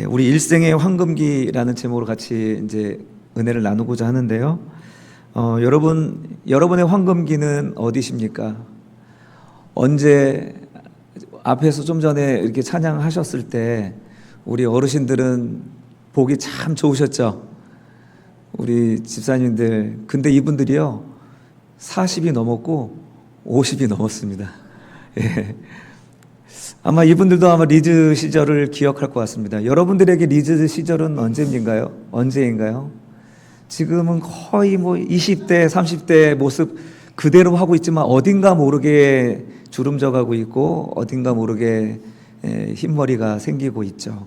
우리 일생의 황금기라는 제목으로 같이 이제 은혜를 나누고자 하는데요. 여러분의 황금기는 어디십니까? 언제 앞에서 좀 전에 이렇게 찬양하셨을 때 우리 어르신들은 보기 참 좋으셨죠? 우리 집사님들. 근데 이분들이요 40이 넘었고 50이 넘었습니다. 예. 아마 이분들도 아마 리즈 시절을 기억할 것 같습니다. 여러분들에게 리즈 시절은 언제인가요? 지금은 거의 20대, 30대 모습 그대로 하고 있지만 어딘가 모르게 주름져 가고 있고 어딘가 모르게 흰머리가 생기고 있죠.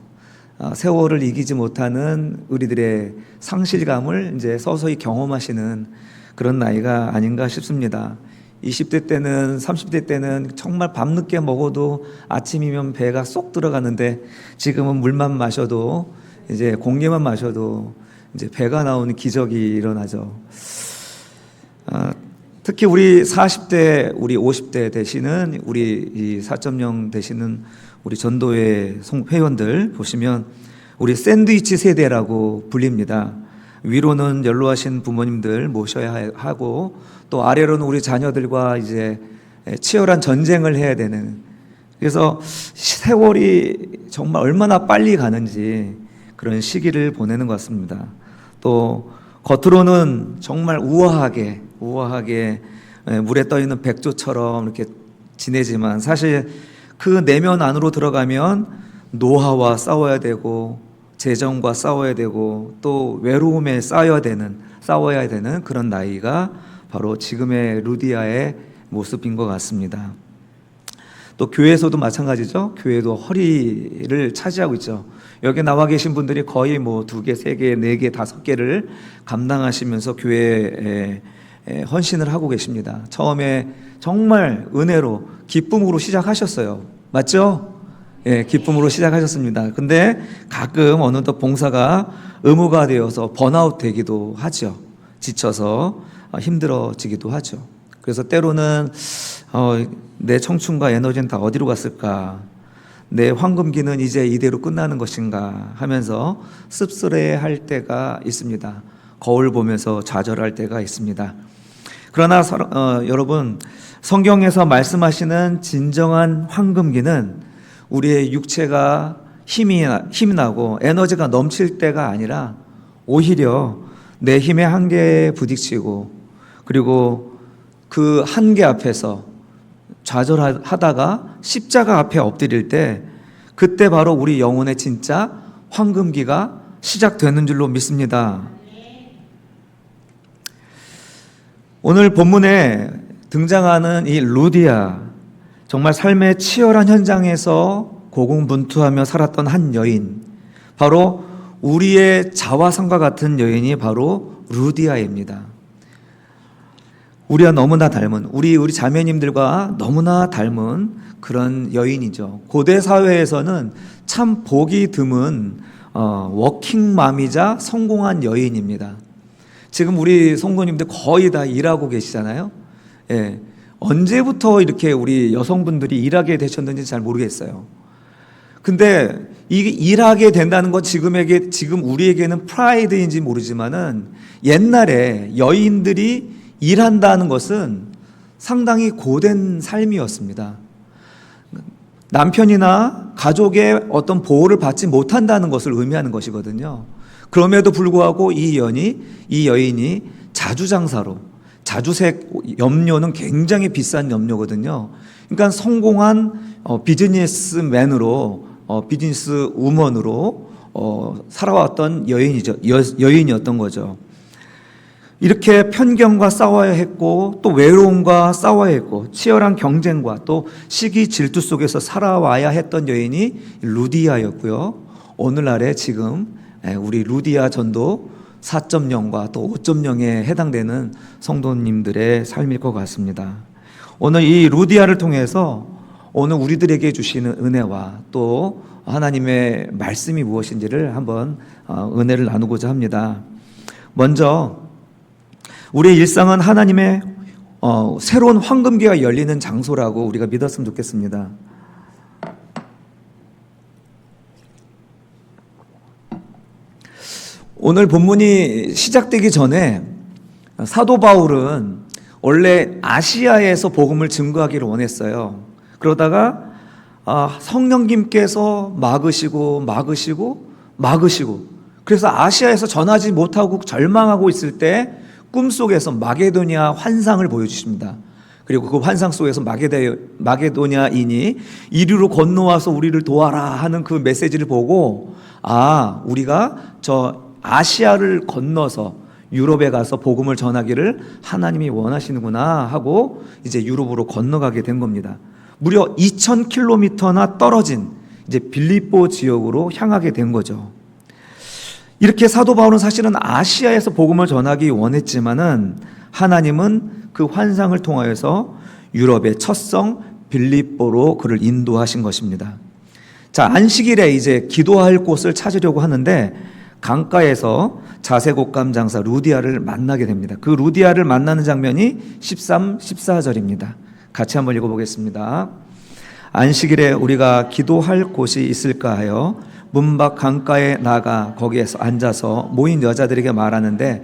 세월을 이기지 못하는 우리들의 상실감을 이제 서서히 경험하시는 그런 나이가 아닌가 싶습니다. 20대 때는 30대 때는 정말 밤늦게 먹어도 아침이면 배가 쏙 들어가는데 지금은 물만 마셔도 이제 공기만 마셔도 이제 배가 나오는 기적이 일어나죠. 특히 우리 40대, 우리 50대 되시는 우리 이 4.0 되시는 우리 전도회 회원들 보시면 우리 샌드위치 세대라고 불립니다. 위로는 연로하신 부모님들 모셔야 하고 또 아래로는 우리 자녀들과 이제 치열한 전쟁을 해야 되는, 그래서 세월이 정말 얼마나 빨리 가는지 그런 시기를 보내는 것 같습니다. 또 겉으로는 정말 우아하게 물에 떠 있는 백조처럼 이렇게 지내지만 사실 그 내면 안으로 들어가면 노화와 싸워야 되고 재정과 싸워야 되고 또 외로움에 싸워야 되는 그런 나이가 바로 지금의 루디아의 모습인 것 같습니다. 또 교회에서도 마찬가지죠. 교회도 허리를 차지하고 있죠. 여기 나와 계신 분들이 거의 2개, 3개, 4개, 5개를 감당하시면서 교회에 헌신을 하고 계십니다. 처음에 정말 은혜로 기쁨으로 시작하셨어요. 맞죠? 예, 기쁨으로 시작하셨습니다. 근데 가끔 어느덧 봉사가 의무가 되어서 번아웃 되기도 하죠. 지쳐서 힘들어지기도 하죠. 그래서 때로는 내 청춘과 에너지는 다 어디로 갔을까? 내 황금기는 이제 이대로 끝나는 것인가? 하면서 씁쓸해할 때가 있습니다. 거울 보면서 좌절할 때가 있습니다. 그러나 여러분, 성경에서 말씀하시는 진정한 황금기는 우리의 육체가 힘이 나고 에너지가 넘칠 때가 아니라 오히려 내 힘의 한계에 부딪히고 그리고 그 한계 앞에서 좌절하다가 십자가 앞에 엎드릴 때 그때 바로 우리 영혼의 진짜 황금기가 시작되는 줄로 믿습니다. 오늘 본문에 등장하는 이 루디아, 정말 삶의 치열한 현장에서 고군분투하며 살았던 한 여인, 바로 우리의 자화상과 같은 여인이 바로 루디아입니다. 우리와 너무나 닮은, 우리 자매님들과 너무나 닮은 그런 여인이죠. 고대 사회에서는 참 보기 드문 워킹맘이자 성공한 여인입니다. 지금 우리 성도님들 거의 다 일하고 계시잖아요. 예. 언제부터 이렇게 우리 여성분들이 일하게 되셨는지 잘 모르겠어요. 근데 이게 일하게 된다는 건 지금 우리에게는 프라이드인지 모르지만은 옛날에 여인들이 일한다는 것은 상당히 고된 삶이었습니다. 남편이나 가족의 어떤 보호를 받지 못한다는 것을 의미하는 것이거든요. 그럼에도 불구하고 이 여인이 자주색 염료는 굉장히 비싼 염료거든요. 그러니까 성공한 비즈니스맨으로 비즈니스 우먼으로 살아왔던 여인이었던 거죠. 이렇게 편견과 싸워야 했고 또 외로움과 싸워야 했고 치열한 경쟁과 또 시기 질투 속에서 살아와야 했던 여인이 루디아였고요. 오늘날에 지금 우리 루디아 전도 4.0과 또 5.0에 해당되는 성도님들의 삶일 것 같습니다. 오늘 이 루디아를 통해서 오늘 우리들에게 주시는 은혜와 또 하나님의 말씀이 무엇인지를 한번 은혜를 나누고자 합니다. 먼저 우리의 일상은 하나님의 새로운 황금기가 열리는 장소라고 우리가 믿었으면 좋겠습니다. 오늘 본문이 시작되기 전에 사도 바울은 원래 아시아에서 복음을 증거하기를 원했어요. 그러다가 성령님께서 막으시고 그래서 아시아에서 전하지 못하고 절망하고 있을 때 꿈속에서 마게도냐 환상을 보여주십니다. 그리고 그 환상 속에서 마게도냐인이 이리로 건너와서 우리를 도와라 하는 그 메시지를 보고 우리가 저 아시아를 건너서 유럽에 가서 복음을 전하기를 하나님이 원하시는구나 하고 이제 유럽으로 건너가게 된 겁니다. 무려 2000km나 떨어진 이제 빌립보 지역으로 향하게 된 거죠. 이렇게 사도 바울은 사실은 아시아에서 복음을 전하기 원했지만은 하나님은 그 환상을 통하여서 유럽의 첫 성 빌립보로 그를 인도하신 것입니다. 자, 안식일에 이제 기도할 곳을 찾으려고 하는데 강가에서 자색옷감 장사 루디아를 만나게 됩니다. 그 루디아를 만나는 장면이 13, 14절입니다. 같이 한번 읽어보겠습니다. 안식일에 우리가 기도할 곳이 있을까 하여 문 밖 강가에 나가 거기에서 앉아서 모인 여자들에게 말하는데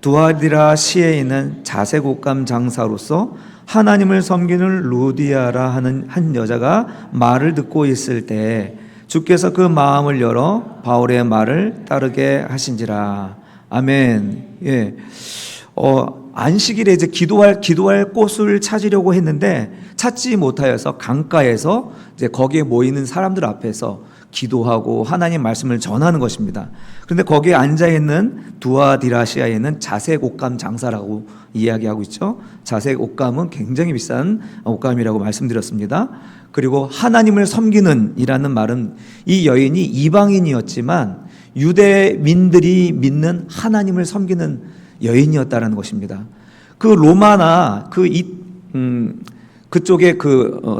두아디라 시에 있는 자색옷감 장사로서 하나님을 섬기는 루디아라 하는 한 여자가 말을 듣고 있을 때 주께서 그 마음을 열어 바울의 말을 따르게 하신지라. 아멘. 예. 안식일에 이제 기도할 곳을 찾으려고 했는데 찾지 못하여서 강가에서 이제 거기에 모이는 사람들 앞에서 기도하고 하나님 말씀을 전하는 것입니다. 그런데 거기에 앉아 있는 두아디라시아에 있는 자색 옷감 장사라고 이야기하고 있죠. 자색 옷감은 굉장히 비싼 옷감이라고 말씀드렸습니다. 그리고 하나님을 섬기는 이라는 말은 이 여인이 이방인이었지만 유대민들이 믿는 하나님을 섬기는 여인이었다라는 것입니다. 그 로마나 그쪽에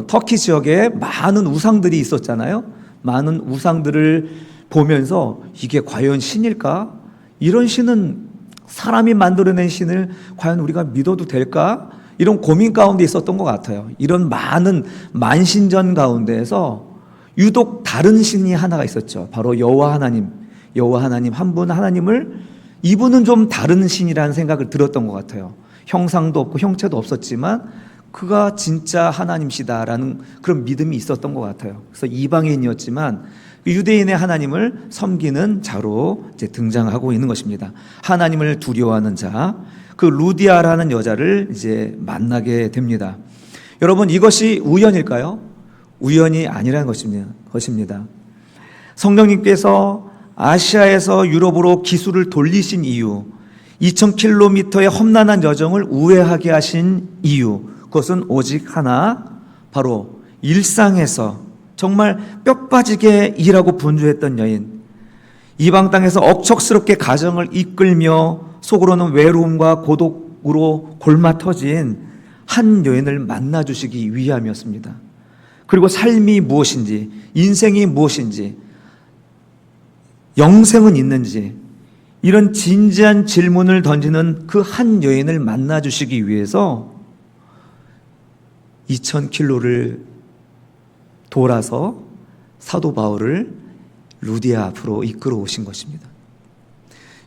터키 지역에 많은 우상들이 있었잖아요. 많은 우상들을 보면서 이게 과연 신일까? 이런 신은 사람이 만들어낸 신을 과연 우리가 믿어도 될까? 이런 고민 가운데 있었던 것 같아요. 이런 많은 만신전 가운데에서 유독 다른 신이 하나가 있었죠. 바로 여호와 하나님 한 분 하나님을 이분은 좀 다른 신이라는 생각을 들었던 것 같아요. 형상도 없고 형체도 없었지만 그가 진짜 하나님이시다라는 그런 믿음이 있었던 것 같아요. 그래서 이방인이었지만 유대인의 하나님을 섬기는 자로 이제 등장하고 있는 것입니다. 하나님을 두려워하는 자, 그 루디아라는 여자를 이제 만나게 됩니다. 여러분, 이것이 우연일까요? 우연이 아니라는 것입니다. 성령님께서 아시아에서 유럽으로 기술을 돌리신 이유, 2000km의 험난한 여정을 우회하게 하신 이유, 그것은 오직 하나, 바로 일상에서 정말 뼈 빠지게 일하고 분주했던 여인, 이방 땅에서 억척스럽게 가정을 이끌며 속으로는 외로움과 고독으로 골마 터진 한 여인을 만나주시기 위함이었습니다. 그리고 삶이 무엇인지, 인생이 무엇인지, 영생은 있는지, 이런 진지한 질문을 던지는 그 한 여인을 만나주시기 위해서 2000km를 돌아서 사도 바울을 루디아 앞으로 이끌어 오신 것입니다.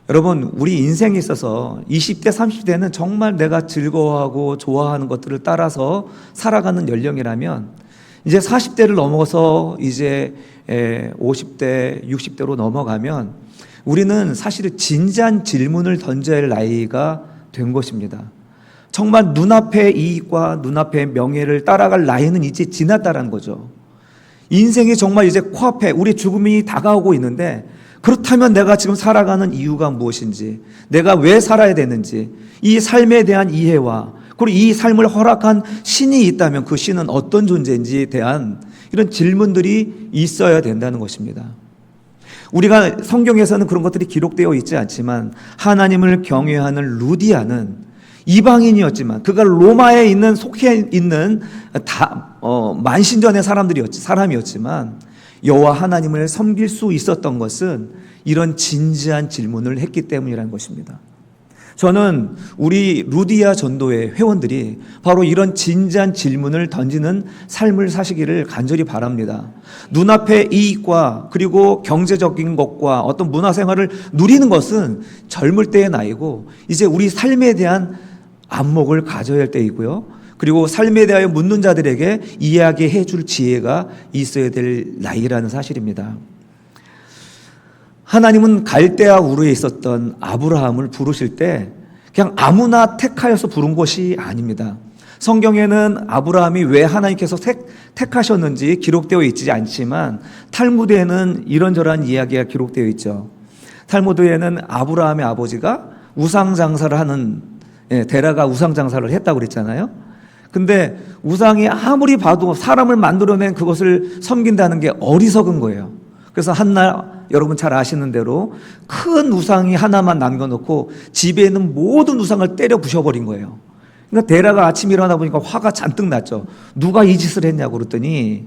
여러분, 우리 인생에 있어서 20대, 30대는 정말 내가 즐거워하고 좋아하는 것들을 따라서 살아가는 연령이라면 이제 40대를 넘어서 이제 50대, 60대로 넘어가면 우리는 사실은 진지한 질문을 던져야 할 나이가 된 것입니다. 정말 눈앞의 이익과 눈앞의 명예를 따라갈 나이는 이제 지났다는 거죠. 인생이 정말 이제 코앞에 우리 죽음이 다가오고 있는데 그렇다면 내가 지금 살아가는 이유가 무엇인지, 내가 왜 살아야 되는지, 이 삶에 대한 이해와 그리고 이 삶을 허락한 신이 있다면 그 신은 어떤 존재인지에 대한 이런 질문들이 있어야 된다는 것입니다. 우리가 성경에서는 그런 것들이 기록되어 있지 않지만 하나님을 경외하는 루디아는 이방인이었지만 그가 로마에 있는 속해 있는 만신전의 사람이었지만 여호와 하나님을 섬길 수 있었던 것은 이런 진지한 질문을 했기 때문이라는 것입니다. 저는 우리 루디아 전도회 회원들이 바로 이런 진지한 질문을 던지는 삶을 사시기를 간절히 바랍니다. 눈앞의 이익과 그리고 경제적인 것과 어떤 문화생활을 누리는 것은 젊을 때의 나이고, 이제 우리 삶에 대한 안목을 가져야 할 때이고요. 그리고 삶에 대하여 묻는 자들에게 이야기해 줄 지혜가 있어야 될 나이라는 사실입니다. 하나님은 갈대아 우르에 있었던 아브라함을 부르실 때 그냥 아무나 택하여서 부른 것이 아닙니다. 성경에는 아브라함이 왜 하나님께서 택하셨는지 기록되어 있지 않지만 탈무드에는 이런저런 이야기가 기록되어 있죠. 탈무드에는 아브라함의 아버지가 우상장사를 하는, 데라가 우상장사를 했다고 그랬잖아요. 근데 우상이 아무리 봐도 사람을 만들어낸 그것을 섬긴다는 게 어리석은 거예요. 그래서 한날 여러분 잘 아시는 대로 큰 우상이 하나만 남겨놓고 집에 있는 모든 우상을 때려 부셔버린 거예요. 그러니까 데라가 아침에 일어나 보니까 화가 잔뜩 났죠. 누가 이 짓을 했냐고 그랬더니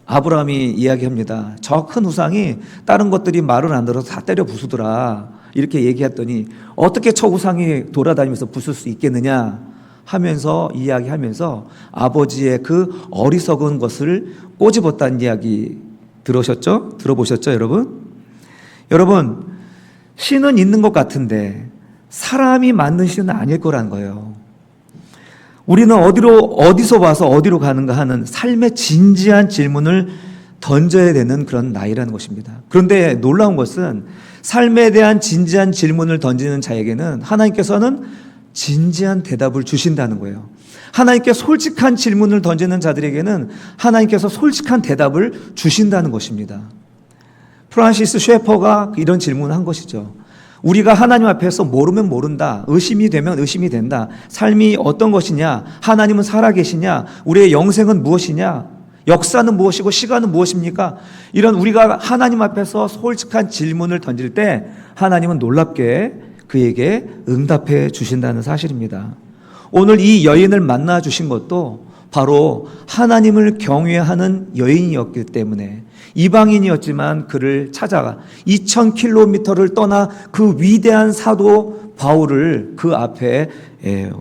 아브라함이 이야기합니다. 저 큰 우상이 다른 것들이 말을 안 들어서 다 때려 부수더라. 이렇게 얘기했더니 어떻게 저 우상이 돌아다니면서 부술 수 있겠느냐 하면서 이야기하면서 아버지의 그 어리석은 것을 꼬집었다는 이야기 들어보셨죠, 여러분? 여러분, 신은 있는 것 같은데 사람이 만든 신은 아닐 거란 거예요. 우리는 어디서 와서 어디로 가는가 하는 삶의 진지한 질문을 던져야 되는 그런 나이라는 것입니다. 그런데 놀라운 것은 삶에 대한 진지한 질문을 던지는 자에게는 하나님께서는 진지한 대답을 주신다는 거예요. 하나님께 솔직한 질문을 던지는 자들에게는 하나님께서 솔직한 대답을 주신다는 것입니다. 프란시스 셰퍼가 이런 질문을 한 것이죠. 우리가 하나님 앞에서 모르면 모른다, 의심이 되면 의심이 된다, 삶이 어떤 것이냐, 하나님은 살아계시냐, 우리의 영생은 무엇이냐, 역사는 무엇이고 시간은 무엇입니까? 이런 우리가 하나님 앞에서 솔직한 질문을 던질 때 하나님은 놀랍게 그에게 응답해 주신다는 사실입니다. 오늘 이 여인을 만나 주신 것도 바로 하나님을 경외하는 여인이었기 때문에, 이방인이었지만 그를 찾아가 2000km를 떠나 그 위대한 사도 바울을 그 앞에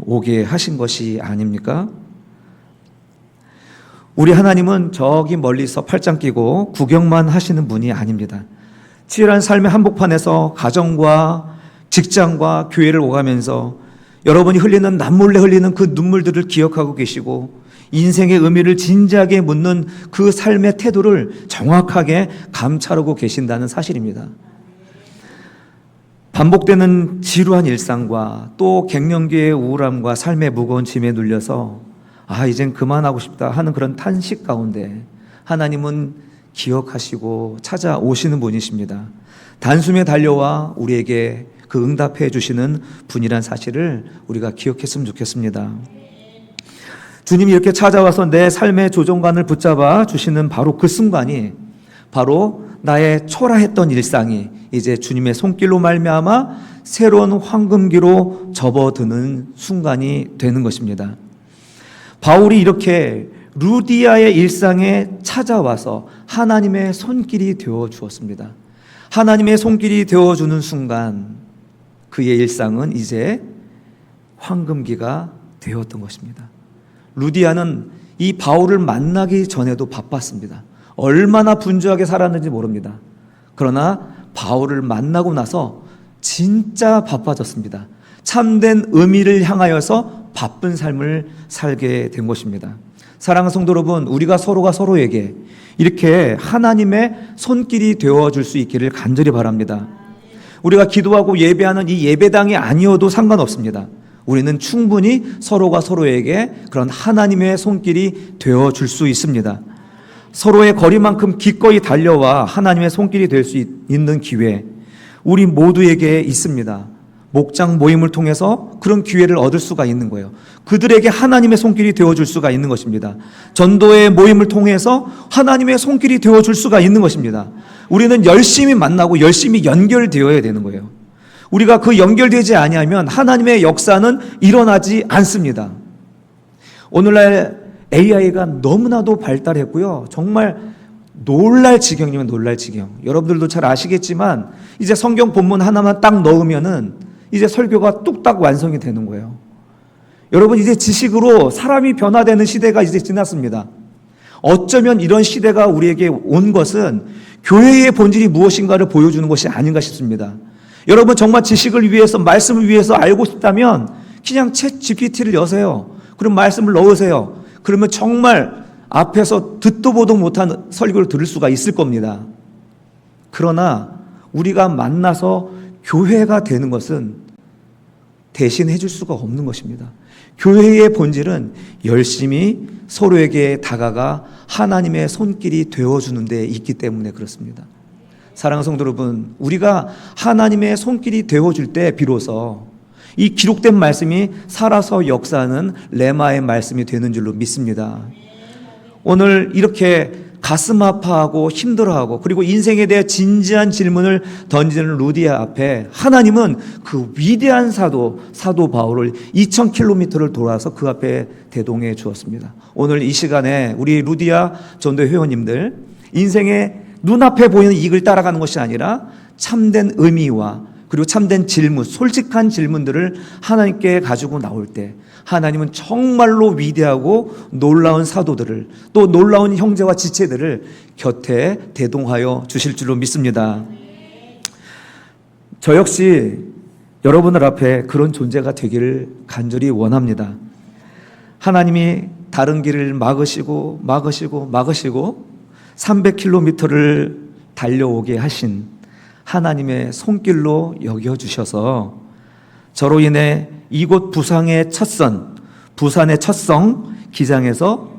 오게 하신 것이 아닙니까? 우리 하나님은 저기 멀리서 팔짱 끼고 구경만 하시는 분이 아닙니다. 치열한 삶의 한복판에서 가정과 직장과 교회를 오가면서 여러분이 흘리는 남몰래 흘리는 그 눈물들을 기억하고 계시고, 인생의 의미를 진지하게 묻는 그 삶의 태도를 정확하게 감찰하고 계신다는 사실입니다. 반복되는 지루한 일상과 또 갱년기의 우울함과 삶의 무거운 짐에 눌려서 이젠 그만하고 싶다 하는 그런 탄식 가운데 하나님은 기억하시고 찾아오시는 분이십니다. 단숨에 달려와 우리에게 그 응답해 주시는 분이란 사실을 우리가 기억했으면 좋겠습니다. 주님이 이렇게 찾아와서 내 삶의 조종관을 붙잡아 주시는 바로 그 순간이, 바로 나의 초라했던 일상이 이제 주님의 손길로 말미암아 새로운 황금기로 접어드는 순간이 되는 것입니다. 바울이 이렇게 루디아의 일상에 찾아와서 하나님의 손길이 되어 주었습니다. 하나님의 손길이 되어 주는 순간 그의 일상은 이제 황금기가 되었던 것입니다. 루디아는 이 바울을 만나기 전에도 바빴습니다. 얼마나 분주하게 살았는지 모릅니다. 그러나 바울을 만나고 나서 진짜 바빠졌습니다. 참된 의미를 향하여서 바쁜 삶을 살게 된 것입니다. 사랑하는 성도 여러분, 우리가 서로가 서로에게 이렇게 하나님의 손길이 되어줄 수 있기를 간절히 바랍니다. 우리가 기도하고 예배하는 이 예배당이 아니어도 상관없습니다. 우리는 충분히 서로가 서로에게 그런 하나님의 손길이 되어줄 수 있습니다. 서로의 거리만큼 기꺼이 달려와 하나님의 손길이 될 수 있는 기회, 우리 모두에게 있습니다. 목장 모임을 통해서 그런 기회를 얻을 수가 있는 거예요. 그들에게 하나님의 손길이 되어줄 수가 있는 것입니다. 전도의 모임을 통해서 하나님의 손길이 되어줄 수가 있는 것입니다. 우리는 열심히 만나고 열심히 연결되어야 되는 거예요. 우리가 그 연결되지 아니하면 하나님의 역사는 일어나지 않습니다. 오늘날 AI가 너무나도 발달했고요. 정말 놀랄 지경이면 놀랄 지경. 여러분들도 잘 아시겠지만 이제 성경 본문 하나만 딱 넣으면은 이제 설교가 뚝딱 완성이 되는 거예요. 여러분, 이제 지식으로 사람이 변화되는 시대가 이제 지났습니다. 어쩌면 이런 시대가 우리에게 온 것은 교회의 본질이 무엇인가를 보여주는 것이 아닌가 싶습니다. 여러분, 정말 지식을 위해서, 말씀을 위해서 알고 싶다면 그냥 챗 GPT를 여세요. 그럼 말씀을 넣으세요. 그러면 정말 앞에서 듣도 보도 못한 설교를 들을 수가 있을 겁니다. 그러나 우리가 만나서 교회가 되는 것은 대신해 줄 수가 없는 것입니다. 교회의 본질은 열심히 서로에게 다가가 하나님의 손길이 되어주는 데 있기 때문에 그렇습니다. 사랑하는 성도 여러분, 우리가 하나님의 손길이 되어줄 때 비로소 이 기록된 말씀이 살아서 역사하는 레마의 말씀이 되는 줄로 믿습니다. 오늘 이렇게 가슴 아파하고 힘들어하고 그리고 인생에 대해 진지한 질문을 던지는 루디아 앞에 하나님은 그 위대한 사도 바울을 2000km를 돌아서 그 앞에 대동해 주었습니다. 오늘 이 시간에 우리 루디아 전도 회원님들, 인생의 눈앞에 보이는 이익을 따라가는 것이 아니라 참된 의미와 그리고 참된 질문, 솔직한 질문들을 하나님께 가지고 나올 때 하나님은 정말로 위대하고 놀라운 사도들을, 또 놀라운 형제와 지체들을 곁에 대동하여 주실 줄로 믿습니다. 저 역시 여러분들 앞에 그런 존재가 되기를 간절히 원합니다. 하나님이 다른 길을 막으시고 300km를 달려오게 하신 하나님의 손길로 여겨주셔서 저로 인해 이곳 부산의 첫성 기장에서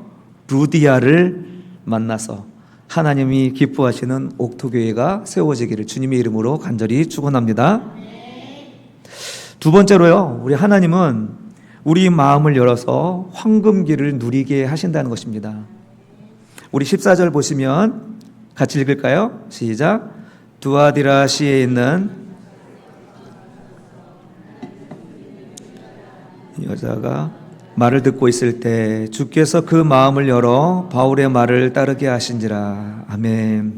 루디아를 만나서 하나님이 기뻐하시는 옥토교회가 세워지기를 주님의 이름으로 간절히 축원합니다. 두 번째로요, 우리 하나님은 우리 마음을 열어서 황금길을 누리게 하신다는 것입니다. 우리 14절 보시면 같이 읽을까요? 시작. 두아디라시에 있는 여자가 말을 듣고 있을 때 주께서 그 마음을 열어 바울의 말을 따르게 하신지라. 아멘.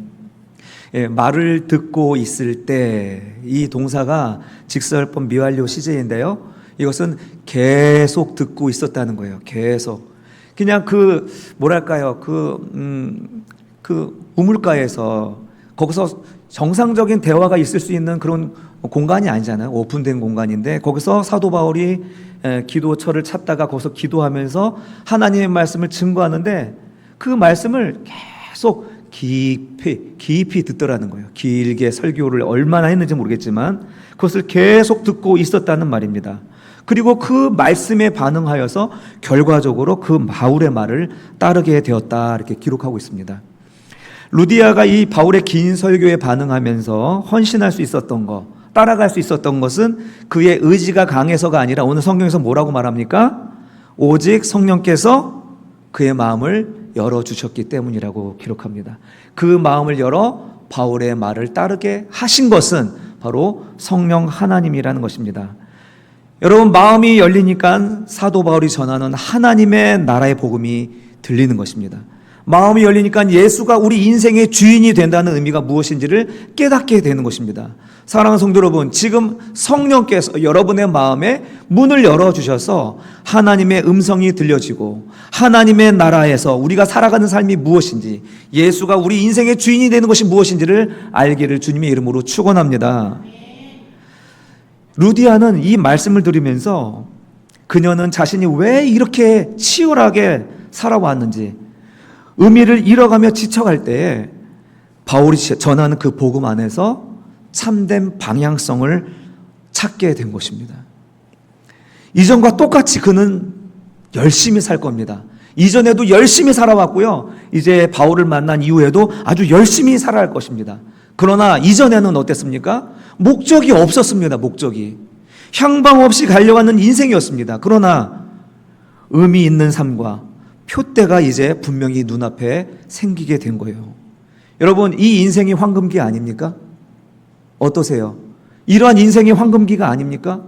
예, 말을 듣고 있을 때, 이 동사가 직설법 미완료 시제인데요, 이것은 계속 듣고 있었다는 거예요. 계속. 그냥 뭐랄까요, 우물가에서 거기서 정상적인 대화가 있을 수 있는 그런 공간이 아니잖아요. 오픈된 공간인데 거기서 사도 바울이 기도처를 찾다가 거기서 기도하면서 하나님의 말씀을 증거하는데 그 말씀을 계속 깊이 듣더라는 거예요. 길게 설교를 얼마나 했는지 모르겠지만 그것을 계속 듣고 있었다는 말입니다. 그리고 그 말씀에 반응하여서 결과적으로 그 바울의 말을 따르게 되었다, 이렇게 기록하고 있습니다. 루디아가 이 바울의 긴 설교에 반응하면서 헌신할 수 있었던 것, 따라갈 수 있었던 것은 그의 의지가 강해서가 아니라 오늘 성경에서 뭐라고 말합니까? 오직 성령께서 그의 마음을 열어주셨기 때문이라고 기록합니다. 그 마음을 열어 바울의 말을 따르게 하신 것은 바로 성령 하나님이라는 것입니다. 여러분, 마음이 열리니까 사도 바울이 전하는 하나님의 나라의 복음이 들리는 것입니다. 마음이 열리니까 예수가 우리 인생의 주인이 된다는 의미가 무엇인지를 깨닫게 되는 것입니다. 사랑하는 성도 여러분, 지금 성령께서 여러분의 마음에 문을 열어주셔서 하나님의 음성이 들려지고 하나님의 나라에서 우리가 살아가는 삶이 무엇인지, 예수가 우리 인생의 주인이 되는 것이 무엇인지를 알기를 주님의 이름으로 축원합니다. 루디아는 이 말씀을 들으면서 그녀는 자신이 왜 이렇게 치열하게 살아왔는지, 의미를 잃어가며 지쳐갈 때에 바울이 전하는 그 복음 안에서 참된 방향성을 찾게 된 것입니다. 이전과 똑같이 그는 열심히 살 겁니다. 이전에도 열심히 살아왔고요, 이제 바울을 만난 이후에도 아주 열심히 살아갈 것입니다. 그러나 이전에는 어땠습니까? 목적이 없었습니다. 목적이 향방 없이 갈려가는 인생이었습니다. 그러나 의미 있는 삶과 표대가 이제 분명히 눈앞에 생기게 된 거예요. 여러분, 이 인생이 황금기 아닙니까? 어떠세요? 이러한 인생이 황금기가 아닙니까?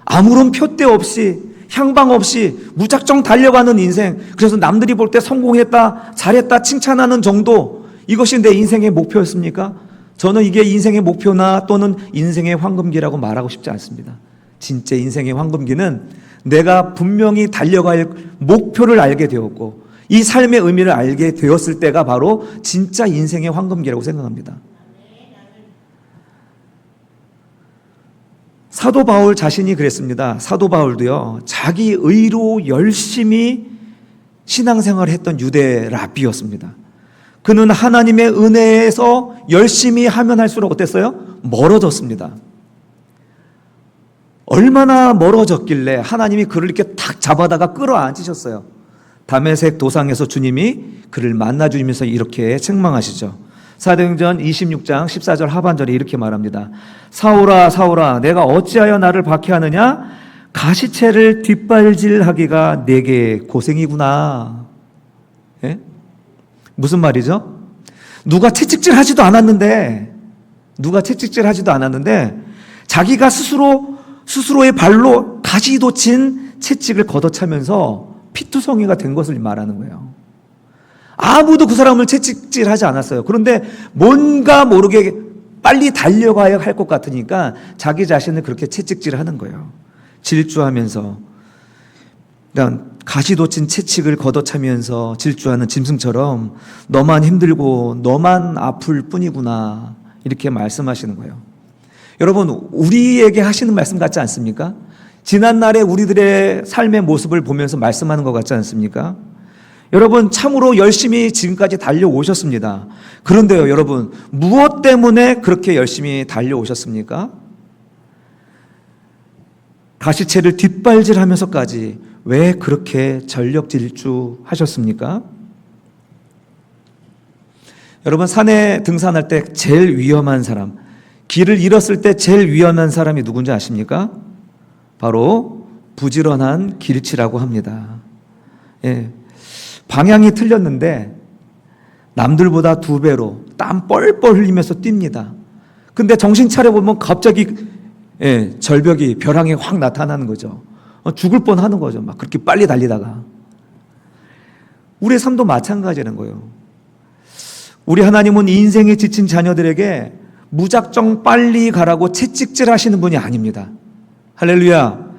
아무런 표대 없이 향방 없이 무작정 달려가는 인생, 그래서 남들이 볼 때 성공했다, 잘했다 칭찬하는 정도, 이것이 내 인생의 목표였습니까? 저는 이게 인생의 목표나 또는 인생의 황금기라고 말하고 싶지 않습니다. 진짜 인생의 황금기는 내가 분명히 달려갈 목표를 알게 되었고 이 삶의 의미를 알게 되었을 때가 바로 진짜 인생의 황금기라고 생각합니다. 사도 바울 자신이 그랬습니다. 사도 바울도요, 자기 의로 열심히 신앙생활을 했던 유대 랍비였습니다. 그는 하나님의 은혜에서 열심히 하면 할수록 어땠어요? 멀어졌습니다. 얼마나 멀어졌길래 하나님이 그를 이렇게 탁 잡아다가 끌어안으셨어요. 다메섹 도상에서 주님이 그를 만나주면서 이렇게 책망하시죠. 사도행전 26장 14절 하반절에 이렇게 말합니다. 사울아 사울아 내가 어찌하여 나를 박해하느냐? 가시채를 뒷발질하기가 내게 고생이구나. 예? 무슨 말이죠? 누가 채찍질하지도 않았는데 자기가 스스로의 발로 가시돋친 채찍을 걷어차면서 피투성이가 된 것을 말하는 거예요. 아무도 그 사람을 채찍질하지 않았어요. 그런데 뭔가 모르게 빨리 달려가야 할 것 같으니까 자기 자신을 그렇게 채찍질하는 거예요. 질주하면서, 그러니까 가시돋친 채찍을 걷어차면서 질주하는 짐승처럼 너만 힘들고 너만 아플 뿐이구나 이렇게 말씀하시는 거예요. 여러분, 우리에게 하시는 말씀 같지 않습니까? 지난날에 우리들의 삶의 모습을 보면서 말씀하는 것 같지 않습니까? 여러분, 참으로 열심히 지금까지 달려오셨습니다. 그런데요, 여러분, 무엇 때문에 그렇게 열심히 달려오셨습니까? 가시채를 뒷발질하면서까지 왜 그렇게 전력 질주하셨습니까? 여러분, 산에 등산할 때 제일 위험한 사람, 길을 잃었을 때 제일 위험한 사람이 누군지 아십니까? 바로 부지런한 길치라고 합니다. 예. 방향이 틀렸는데 남들보다 2배로 땀 뻘뻘 흘리면서 뜁니다. 근데 정신 차려보면 갑자기 절벽이 벼랑에 확 나타나는 거죠. 죽을 뻔하는 거죠. 막 그렇게 빨리 달리다가. 우리의 삶도 마찬가지라는 거예요. 우리 하나님은 인생에 지친 자녀들에게 무작정 빨리 가라고 채찍질 하시는 분이 아닙니다. 할렐루야.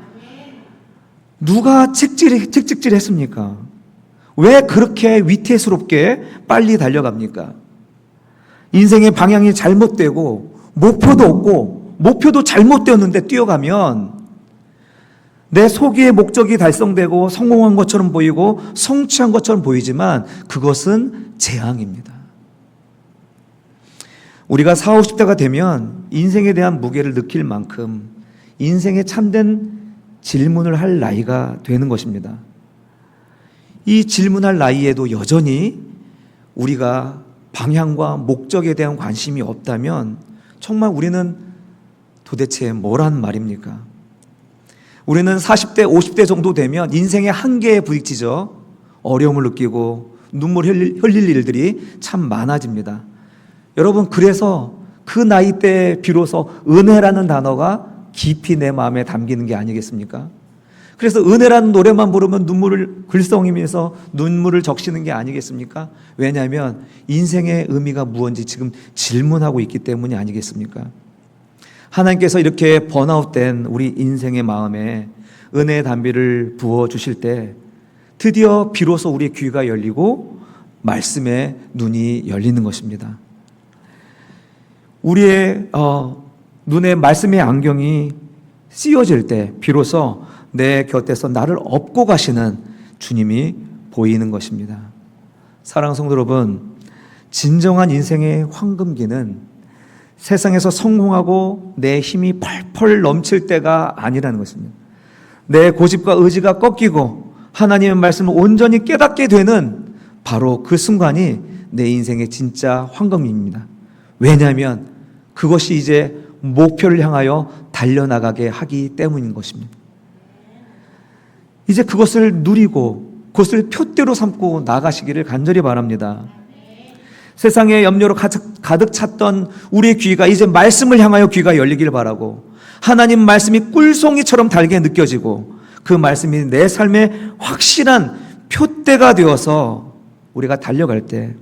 누가 채찍질 했습니까? 왜 그렇게 위태스럽게 빨리 달려갑니까? 인생의 방향이 잘못되고 목표도 없고 목표도 잘못되었는데 뛰어가면 내 소기의 목적이 달성되고 성공한 것처럼 보이고 성취한 것처럼 보이지만 그것은 재앙입니다. 우리가 40, 50대가 되면 인생에 대한 무게를 느낄 만큼 인생에 참된 질문을 할 나이가 되는 것입니다. 이 질문할 나이에도 여전히 우리가 방향과 목적에 대한 관심이 없다면 정말 우리는 도대체 뭐란 말입니까? 우리는 40대, 50대 정도 되면 인생의 한계에 부딪히죠. 어려움을 느끼고 눈물 흘릴 일들이 참 많아집니다. 여러분, 그래서 그 나이 때 비로소 은혜라는 단어가 깊이 내 마음에 담기는 게 아니겠습니까? 그래서 은혜라는 노래만 부르면 눈물을 글썽이면서 눈물을 적시는 게 아니겠습니까? 왜냐하면 인생의 의미가 무엇인지 지금 질문하고 있기 때문이 아니겠습니까? 하나님께서 이렇게 번아웃된 우리 인생의 마음에 은혜의 담비를 부어주실 때 드디어 비로소 우리의 귀가 열리고 말씀의 눈이 열리는 것입니다. 우리의 눈에 말씀의 안경이 씌워질 때 비로소 내 곁에서 나를 업고 가시는 주님이 보이는 것입니다. 사랑하는 성도 여러분, 진정한 인생의 황금기는 세상에서 성공하고 내 힘이 펄펄 넘칠 때가 아니라는 것입니다. 내 고집과 의지가 꺾이고 하나님의 말씀을 온전히 깨닫게 되는 바로 그 순간이 내 인생의 진짜 황금입니다. 왜냐하면 그것이 이제 목표를 향하여 달려나가게 하기 때문인 것입니다. 이제 그것을 누리고 그것을 표대로 삼고 나가시기를 간절히 바랍니다. 세상의 염려로 가득 찼던 우리의 귀가 이제 말씀을 향하여 귀가 열리길 바라고, 하나님 말씀이 꿀송이처럼 달게 느껴지고 그 말씀이 내 삶의 확실한 표대가 되어서 우리가 달려갈 때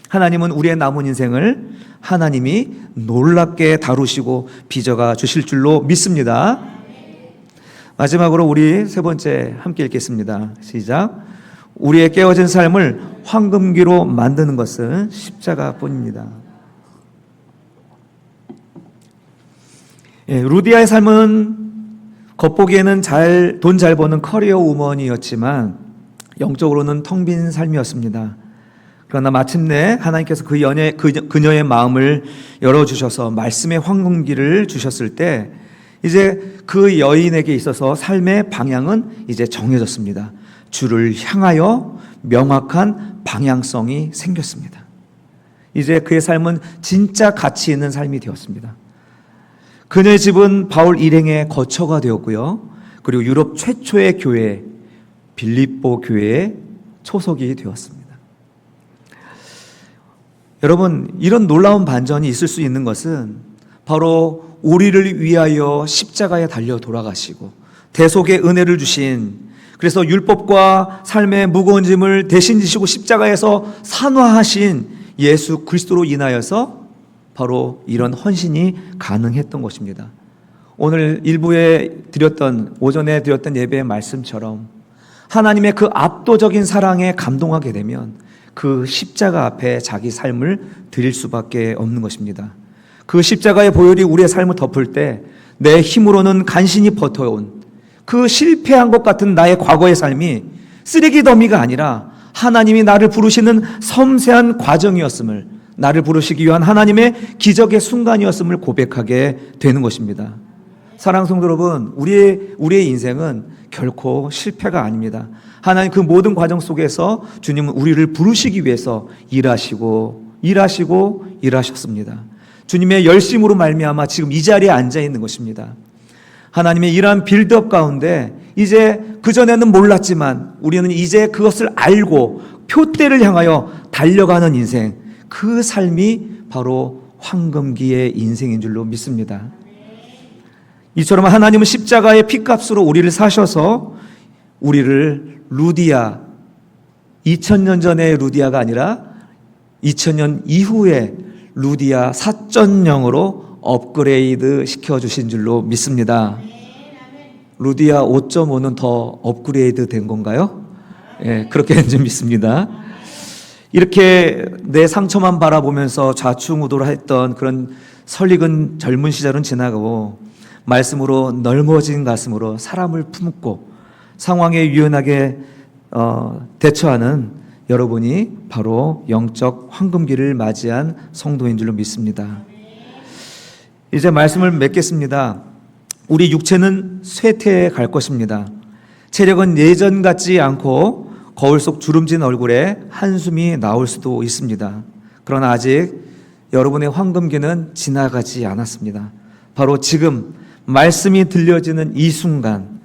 하나님은 우리의 남은 인생을 하나님이 놀랍게 다루시고 빚어가 주실 줄로 믿습니다. 마지막으로 우리 세 번째 함께 읽겠습니다. 시작. 우리의 깨어진 삶을 황금기로 만드는 것은 십자가뿐입니다. 루디아의 삶은 겉보기에는 돈 잘 버는 커리어 우먼이었지만 영적으로는 텅 빈 삶이었습니다. 그러나 마침내 하나님께서 그녀의 마음을 열어주셔서 말씀의 황금기를 주셨을 때 이제 그 여인에게 있어서 삶의 방향은 이제 정해졌습니다. 주를 향하여 명확한 방향성이 생겼습니다. 이제 그의 삶은 진짜 가치 있는 삶이 되었습니다. 그녀의 집은 바울 일행의 거처가 되었고요. 그리고 유럽 최초의 교회 빌립보 교회의 초석이 되었습니다. 여러분, 이런 놀라운 반전이 있을 수 있는 것은 바로 우리를 위하여 십자가에 달려 돌아가시고 대속의 은혜를 주신, 그래서 율법과 삶의 무거운 짐을 대신 지시고 십자가에서 산화하신 예수 그리스도로 인하여서 바로 이런 헌신이 가능했던 것입니다. 오늘 오전에 드렸던 예배의 말씀처럼 하나님의 그 압도적인 사랑에 감동하게 되면 그 십자가 앞에 자기 삶을 드릴 수밖에 없는 것입니다. 그 십자가의 보혈이 우리의 삶을 덮을 때 내 힘으로는 간신히 버텨온 그 실패한 것 같은 나의 과거의 삶이 쓰레기 더미가 아니라 하나님이 나를 부르시는 섬세한 과정이었음을, 나를 부르시기 위한 하나님의 기적의 순간이었음을 고백하게 되는 것입니다. 사랑하는 성도 여러분, 우리의 인생은 결코 실패가 아닙니다. 하나님 그 모든 과정 속에서 주님은 우리를 부르시기 위해서 일하셨습니다. 주님의 열심으로 말미암아 지금 이 자리에 앉아 있는 것입니다. 하나님의 이러한 빌드업 가운데 이제 그전에는 몰랐지만 우리는 이제 그것을 알고 표대를 향하여 달려가는 인생, 그 삶이 바로 황금기의 인생인 줄로 믿습니다. 이처럼 하나님은 십자가의 피값으로 우리를 사셔서 우리를 루디아, 2000년 전의 루디아가 아니라 2000년 이후의 루디아 4.0으로 업그레이드 시켜주신 줄로 믿습니다. 루디아 5.5는 더 업그레이드 된 건가요? 그렇게 좀 믿습니다. 이렇게 내 상처만 바라보면서 좌충우돌 했던 그런 설익은 젊은 시절은 지나가고 말씀으로 넓어진 가슴으로 사람을 품고 상황에 유연하게 대처하는 여러분이 바로 영적 황금기를 맞이한 성도인 줄로 믿습니다. 이제 말씀을 맺겠습니다. 우리 육체는 쇠퇴해 갈 것입니다. 체력은 예전 같지 않고 거울 속 주름진 얼굴에 한숨이 나올 수도 있습니다. 그러나 아직 여러분의 황금기는 지나가지 않았습니다. 바로 지금 말씀이 들려지는 이 순간,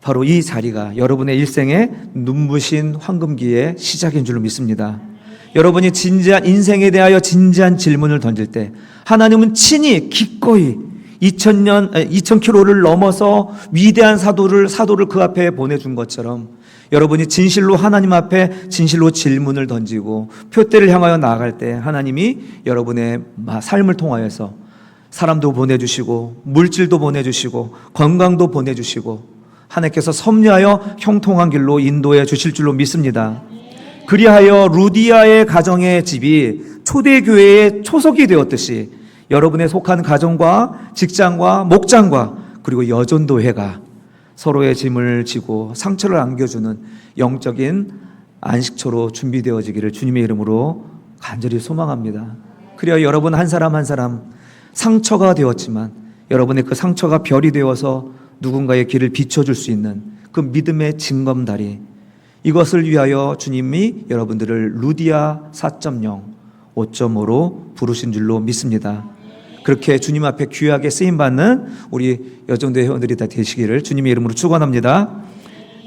바로 이 자리가 여러분의 일생의 눈부신 황금기의 시작인 줄로 믿습니다. 여러분이 인생에 대하여 진지한 질문을 던질 때 하나님은 친히 기꺼이 2000km를 넘어서 위대한 사도를 그 앞에 보내준 것처럼 여러분이 진실로 하나님 앞에 진실로 질문을 던지고 표대를 향하여 나아갈 때 하나님이 여러분의 삶을 통하여서 사람도 보내주시고 물질도 보내주시고 건강도 보내주시고 하나님께서 섭리하여 형통한 길로 인도해 주실 줄로 믿습니다. 그리하여 루디아의 가정의 집이 초대교회의 초석이 되었듯이 여러분의 속한 가정과 직장과 목장과 그리고 여전도회가 서로의 짐을 지고 상처를 안겨주는 영적인 안식처로 준비되어지기를 주님의 이름으로 간절히 소망합니다. 그리하여 여러분 한 사람 한 사람 상처가 되었지만 여러분의 그 상처가 별이 되어서 누군가의 길을 비춰줄 수 있는 그 믿음의 징검다리, 이것을 위하여 주님이 여러분들을 루디아 4.0, 5.5로 부르신 줄로 믿습니다. 그렇게 주님 앞에 귀하게 쓰임받는 우리 여정대 회원들이 다 되시기를 주님의 이름으로 축원합니다.